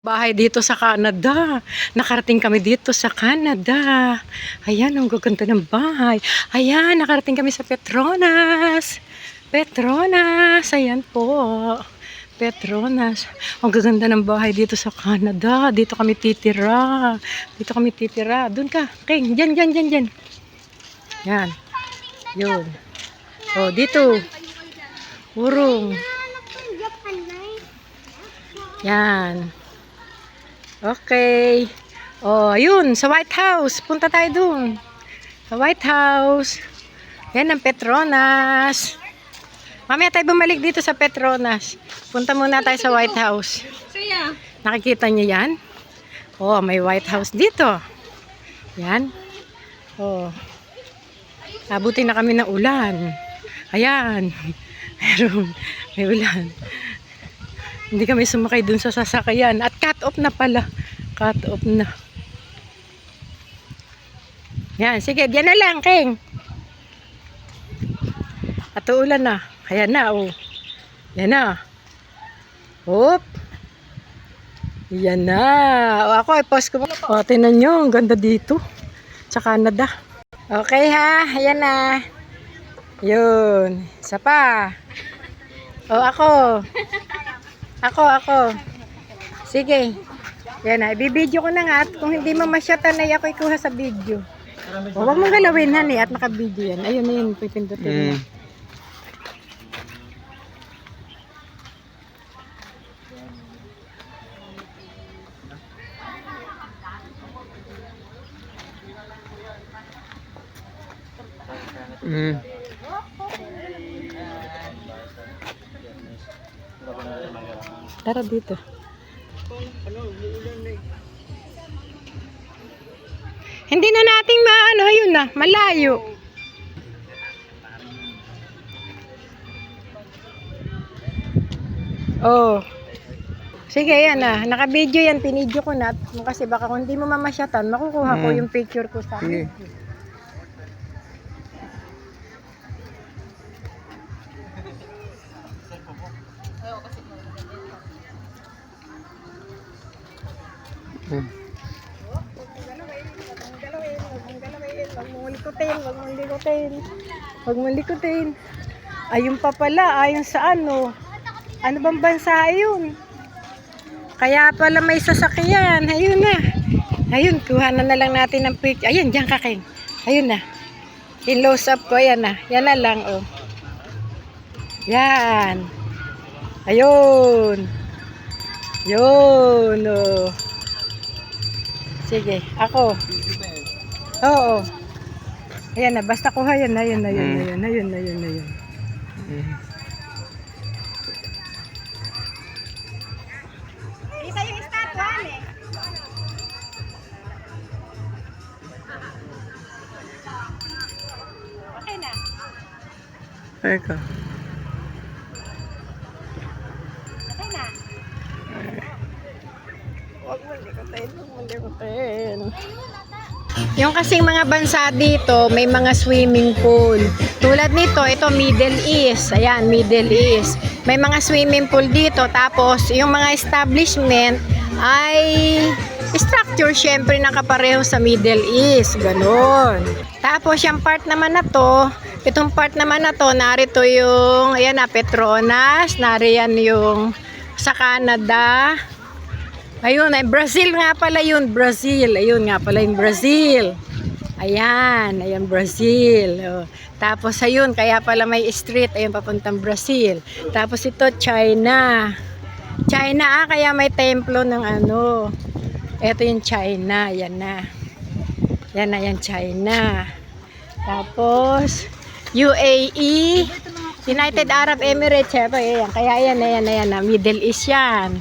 Bahay dito sa Canada. Nakarating kami dito sa Canada. Ayan, ang gaganda ng bahay. Ayan, nakarating kami sa Petronas. Petronas, ayan po. Petronas. Ang gaganda ng bahay dito sa Canada. Dito kami titira. Dito kami titira. Doon ka, King. Diyan, diyan, diyan, diyan. Yan. Yun. Oh, dito. Urong. Yan. Okay. Oh, ayun, sa White House. Punta tayo dun. Sa White House. Yan ang Petronas. Mamaya tayo bumalik dito sa Petronas. Punta muna tayo sa White House. Nakikita niyo yan? Oh, may White House dito. Yan. Oh. Abutin na kami ng ulan. Ayan. May ulan. Hindi kami sumakay dun sa sasakyan. At cut off na pala. Cut off na. Yan, sige. Diyan na lang, King. At uulan na. Ayan na, oh. Yan na. Hop. Yan na. O, ako, i-post ko. O, tinan nyo. Ang ganda dito. Sa Canada. Okay, ha. Ayan na. Yun. Isa pa. O, ako. Ako. Sige. Yan na. Ibibideo ko na nga. At kung hindi mo masyatan ay ako ikuha sa video. O, huwag mong galawin, honey. At nakabideo yan. Ayun na yun. Pipindutin mo. Tara dito. Hindi na nating maano, ayun na, malayo. Oh. Sige, yan na. Naka-video yan, pinidyo ko na. Kasi baka kung hindi mo mamasyatan, makukuha ko yung picture ko sa akin. Huwag mong likutin. Ayun pa pala, ayun sa ano. Ano bang bansa ayun? Kaya pala may sasakyan. Ayun na. Ayun, kuha na lang natin ng picture. Ayun, diyan ka, King. Ayun na. I-close up ko, ayan na. Yan na lang, oh. Yan. Ayun. Yun, oh. Sige, ako. Oo. Ayan na, basta kuha yan na, yun. Isa yung estatuan eh. Okay na. Eka. Okay na. Huwag mo likutin. Yung kasing mga bansa dito, may mga swimming pool. Tulad nito, ito Middle East. Ayan, Middle East. May mga swimming pool dito. Tapos, yung mga establishment ay structure syempre nakapareho sa Middle East. Ganon. Tapos, yung part naman na to, itong part naman na to, narito yung, ayan na, Petronas. Nariyan yung sa Canada. Ayun, ay Brazil nga pala yun, Brazil. Ayun nga pala yung Brazil. Ayan, ayan Brazil. Oh. Tapos ayun, kaya pala may street, ayun papuntang Brazil. Tapos ito, China. China, kaya may templo ng ano. Ito yung China, yan na. Yan na, yan China. Tapos, UAE, United Arab Emirates. Ayan, kaya ayan na, Middle East yan.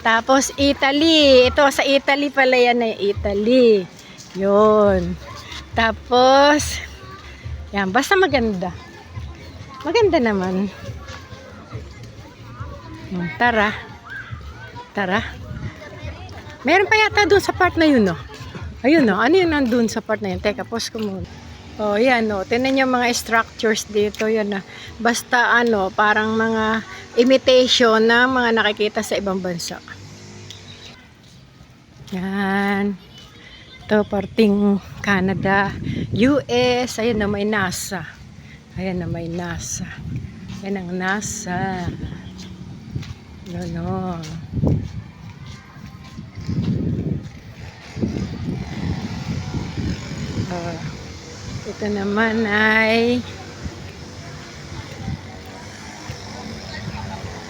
Tapos Italy, ito sa Italy pala yan na Italy. Yun. Tapos, yan, basta maganda. Maganda naman. Tara. Meron pa yata doon sa part na yun, no? Ayun, no? Ano yun nandun sa part na yun? Teka, pause ko muna. Oh, yan, no? Tingnan nyo mga structures dito. Yan, na. Basta, ano, parang mga imitation na mga nakikita sa ibang bansa. Yan. Ito, parting Canada. US. Ayan na may NASA. Ayan na may NASA. Ayan ang NASA. Ganon. Ito naman ay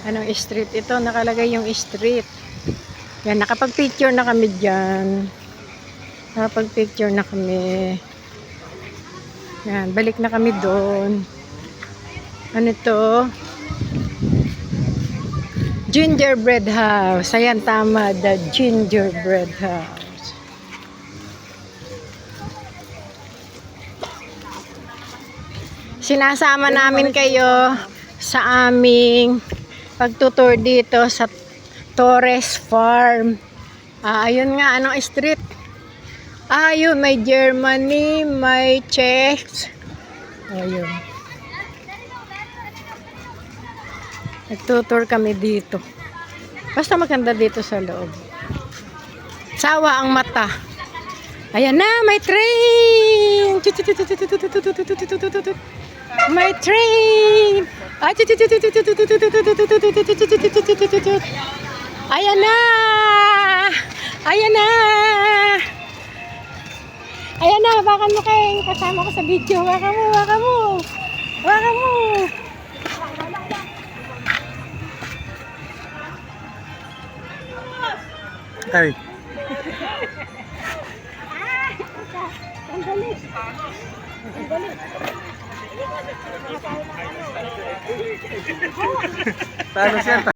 anong street ito? Nakalagay yung street. Yan, nakapag-picture na kami dyan. Nakapag-picture na kami. Yan, balik na kami doon. Ano to? Gingerbread house. Ayan, tama. The gingerbread house. Sinasama namin kayo sa aming pagtutour dito sa Torres Farm. Ayun nga, anong street? Ayun, may Germany, may Czech. Ayun. Nagtutour kami dito. Basta maganda dito sa loob. Sawa ang mata. Ayan na, may train! May train! Ayan na! Ayan na! Ayan na, hawakan mo kayo. Kasama ko sa video. Hawakan mo, hawakan mo. Hawakan mo. Ay. Sandali. Sandali. Paano siya?